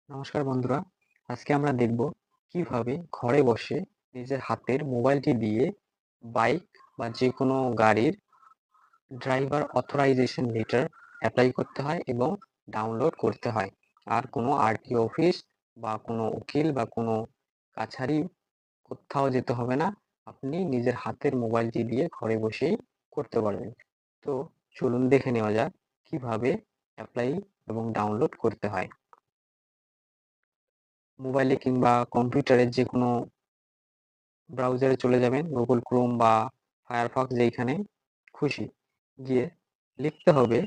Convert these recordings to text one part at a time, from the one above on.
নমস্কার বন্ধুরা, আজকে আমরা দেখব কিভাবে ঘরে বসে নিজের হাতের মোবাইলটি দিয়ে বাইক বা যে কোনো গাড়ির ড্রাইভার অথরাইজেশন লেটার অ্যাপ্লাই করতে হয় এবং ডাউনলোড করতে হয়। আর কোনো আরটিও অফিস বা কোনো উকিল বা কোনো কাছারি কোথাও যেতে হবে না। আপনি নিজের হাতের মোবাইলটি দিয়ে ঘরে বসেই করতে পারবেন। তো চলুন দেখে নেওয়া যাক কিভাবে অ্যাপ্লাই এবং ডাউনলোড করতে হয়। মোবাইলে কিংবা কম্পিউটারের যে কোনো ব্রাউজারে চলে যাবেন, গুগল ক্রোম বা ফায়ারফক্স যেইখানে খুশি গিয়ে লিখতে হবে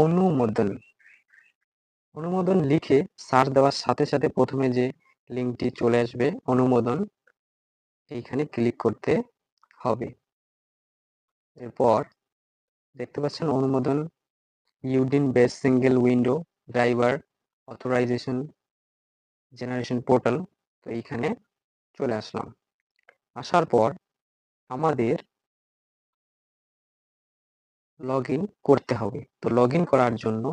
অনুমোদন। অনুমোদন লিখে সার্চ দেওয়ার সাথে সাথে প্রথমে যে লিঙ্কটি চলে আসবে অনুমোদন, এইখানে ক্লিক করতে হবে। এরপর দেখতে পাচ্ছেন অনুমোদন UDIN base single window driver authorisation generation portal. তো এইখানে চলে আসলাম। আসার পর আমাদের লগ ইন করতে হবে। তো লগ ইন করার জন্য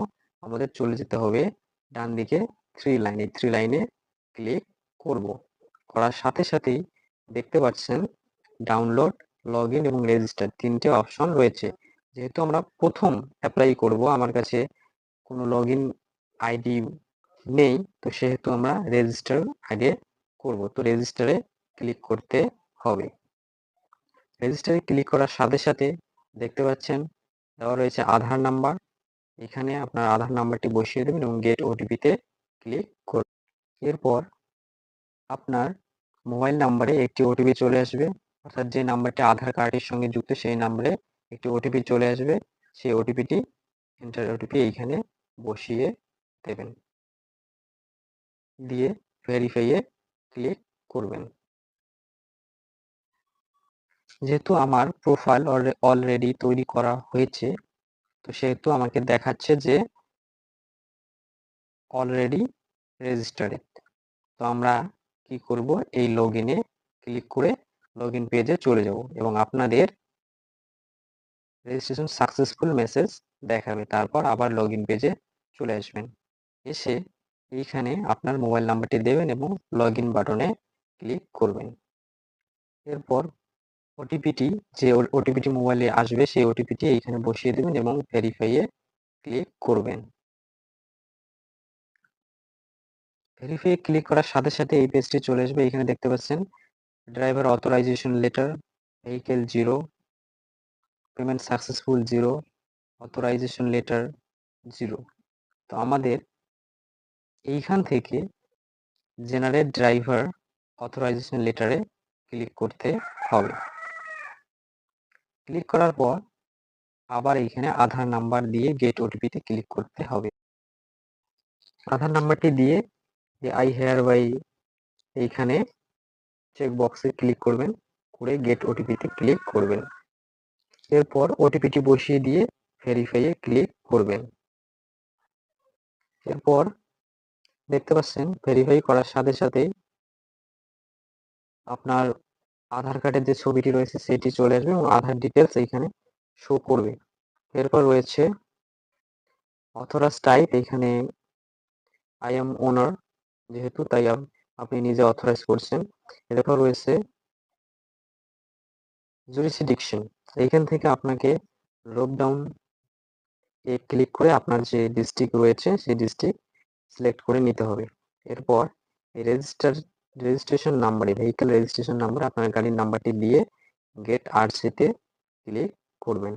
আমাদের চলে যেতে হবে ডান দিকে থ্রি লাইনে ক্লিক করব। করার সাথে সাথেই দেখতে পাচ্ছেন ডাউনলোড, লগ ইন এবং রেজিস্টার তিনটে অপশন রয়েছে। যেহেতু আমরা প্রথম অ্যাপ্লাই করব, আমার কাছে কোনো লগ ইন আইডি নেই, তো সেহেতু আমরা রেজিস্টার আগে করব। তো রেজিস্টারে ক্লিক করতে হবে। রেজিস্টারে ক্লিক করার সাথে সাথে দেখতে পাচ্ছেন দেওয়া রয়েছে আধার নাম্বার। এখানে আপনার আধার নাম্বারটি বসিয়ে দেবেন এবং গেট ওটিপিতে ক্লিক করুন। এরপর আপনার মোবাইল নাম্বারে একটি ওটিপি চলে আসবে, অর্থাৎ যে নাম্বারটি আধার কার্ডের সঙ্গে যুক্ত সেই নাম্বারে একটি ওটিপি চলে আসবে। সেই ওটিপিটি এন্টার ওটিপি এইখানে বসিয়ে দেবেন, দিয়ে ভেরিফাইয়ে ক্লিক করবেন। যেহেতু আমার প্রোফাইল অলরেডি তৈরি করা হয়েছে, তো সেহেতু আমাকে দেখাচ্ছে যে অলরেডি রেজিস্টার্ড। তো আমরা কি করব, এই লগ ইনে ক্লিক করে লগ ইন পেজে চলে যাব এবং আপনাদের রেজিস্ট্রেশন সাকসেসফুল মেসেজ দেখাবে। তারপর আবার লগ ইন পেজে চলে আসবেন। এসে এইখানে আপনার মোবাইল নাম্বারটি দেবেন এবং লগ ইন বাটনে ক্লিক করবেন। এরপর যে ওটিপিটি মোবাইলে আসবে সেই ওটিপিটি এইখানে বসিয়ে দেবেন এবং ভেরিফাইয়ে ক্লিক করবেন। ভেরিফাইয়ে ক্লিক করার সাথে সাথে এই পেজটি চলে আসবে। এখানে দেখতে পাচ্ছেন driver authorisation letter, vehicle 0, payment successful 0, authorisation letter 0। তো আমাদের এইখান থেকে জেনারেট ড্রাইভার অথরাইজেশন লেটারে ক্লিক করতে হবে। ক্লিক করার পর আবার এইখানে আধার নাম্বার দিয়ে গেট ওটিপিতে ক্লিক করতে হবে। আধার নাম্বারটি দিয়ে আই হেয়ার বাই এইখানে চেক বক্সে ক্লিক করবেন, করে গেট ওটিপিতে ক্লিক করবেন। এরপর ওটিপিটি বসিয়ে দিয়ে ভেরিফাইয়ে ক্লিক করবেন। এরপর দেখতে পাচ্ছেন ভেরিফাই করার সাথে সাথেই আপনার আধার কার্ডের যে ছবিটি রয়েছে সেটি চলে আসবে এবং আধার ডিটেলস এইখানে শো করবে। এরপর রয়েছে অথরাইজড টাইপ, এখানে আই এম ওনার, যেহেতু তাই আপনি নিজে অথরাইজ করছেন। এরপর রয়েছে জুরিসডিকশন, এইখান থেকে আপনাকে ড্রপ ডাউন এ ক্লিক করে আপনার যে ডিস্ট্রিক্ট রয়েছে সেই ডিস্ট্রিক্ট সিলেক্ট করে নিতে হবে। এরপর এই রেজিস্ট্রেশন নাম্বারে ভেহিকেল রেজিস্ট্রেশন নাম্বার আপনার গাড়ির নাম্বারটি দিয়ে গেট আরসিতে ক্লিক করবেন।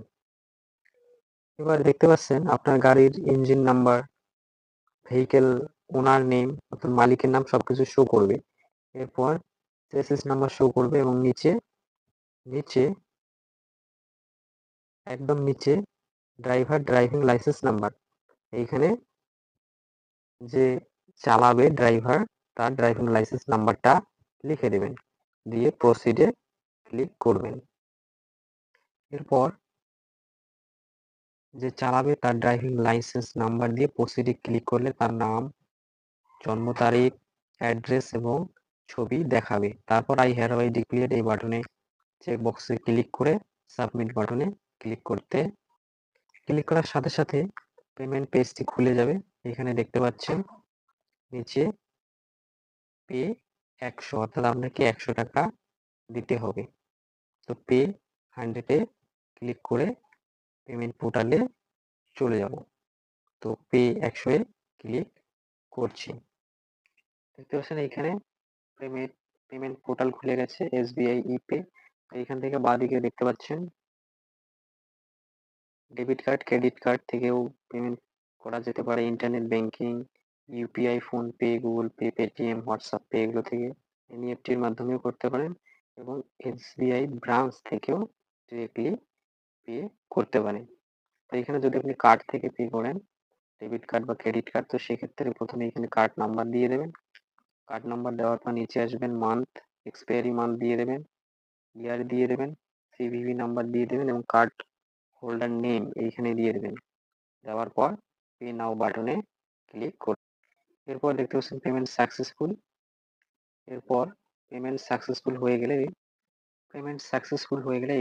এবার দেখতে পাচ্ছেন আপনার গাড়ির ইঞ্জিন নাম্বার, ভেহিকেল ওনার নেম অর্থাৎ মালিকের নাম সবকিছু শো করবে। এরপর চেসিস নাম্বার শো করবে এবং নিচে একদম নিচে ড্রাইভার ড্রাইভিং লাইসেন্স নাম্বার, এইখানে যে চালাবে ড্রাইভার তার ড্রাইভিং লাইসেন্স নাম্বারটা লিখে দেবেন, দিয়ে প্রসিডে ক্লিক করবেন। এরপর যে চালাবে তার ড্রাইভিং লাইসেন্স নাম্বার দিয়ে প্রসিডে ক্লিক করলে তার নাম, জন্ম তারিখ, অ্যাড্রেস এবং ছবি দেখাবে। তারপর আই হেয়ারবাই ডিক্লেয়ার এই বাটনে চেক বক্সে ক্লিক করে সাবমিট বাটনে ক্লিক করার সাথে সাথে পেমেন্ট পেজটি খুলে যাবে। এখানে দেখতে পাচ্ছেন নিচে পে 100, অর্থাৎ আপনাকে 100 টাকা দিতে হবে। তো পে 100 এ ক্লিক করে পেমেন্ট পোর্টালে চলে যাব। তো পে 100 এ ক্লিক করছি। দেখতে পাচ্ছেন এইখানে পেমেন্ট পোর্টাল খুলে গেছে, SBI ই-পে। এইখান থেকে বাঁদিকে দেখতে পাচ্ছেন ডেবিট কার্ড, ক্রেডিট কার্ড থেকেও পেমেন্ট করা যেতে পারে, internet banking, UPI, PhonePe, Google pay, Paytm, WhatsApp pay এগুলো থেকে এনইএফটি এর মাধ্যমেও করতে পারেন এবং এসবিআই ব্রাঞ্চ থেকেও ডিরেক্টলি পে করতে পারেন। তো এখানে যদি আপনি কার্ড থেকে পে করেন, ডেবিট কার্ড বা ক্রেডিট কার্ড, তো সেক্ষেত্রে প্রথমে এখানে কার্ড নাম্বার দিয়ে দেবেন। কার্ড নাম্বার দেওয়ার পর নিচে আসবেন, মান্থ, এক্সপায়ারি মান্থ দিয়ে দেবেন, ইয়ার দিয়ে দেবেন, সিভিভি নাম্বার দিয়ে দেবেন এবং কার্ড হোল্ডার নেম এইখানে দিয়ে দেবেন। দেওয়ার পর পে নাও বাটনে ক্লিক করুন। এরপর দেখতে পাচ্ছেন পেমেন্ট সাকসেসফুল। এরপর পেমেন্ট সাকসেসফুল হয়ে গেলে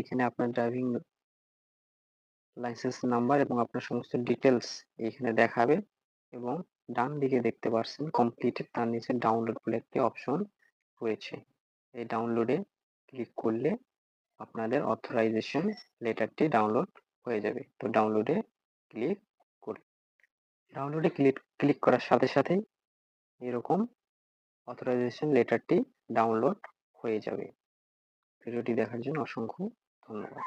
এখানে আপনার ড্রাইভিং লাইসেন্স নাম্বার এবং আপনার সমস্ত ডিটেলস এইখানে দেখাবে এবং ডান দিকে দেখতে পাচ্ছেন কমপ্লিটেড, তার নিচে ডাউনলোড বলে একটি অপশন রয়েছে। এই ডাউনলোডে ক্লিক করলে আপনাদের অথরাইজেশন লেটারটি ডাউনলোড হয়ে যাবে। তো ক্লিক করুন। ডাউনলোডে ক্লিক করার সাথে সাথেই এরকম অথরাইজেশন লেটারটি ডাউনলোড হয়ে যাবে। ভিডিওটি দেখার জন্য অসংখ্য ধন্যবাদ।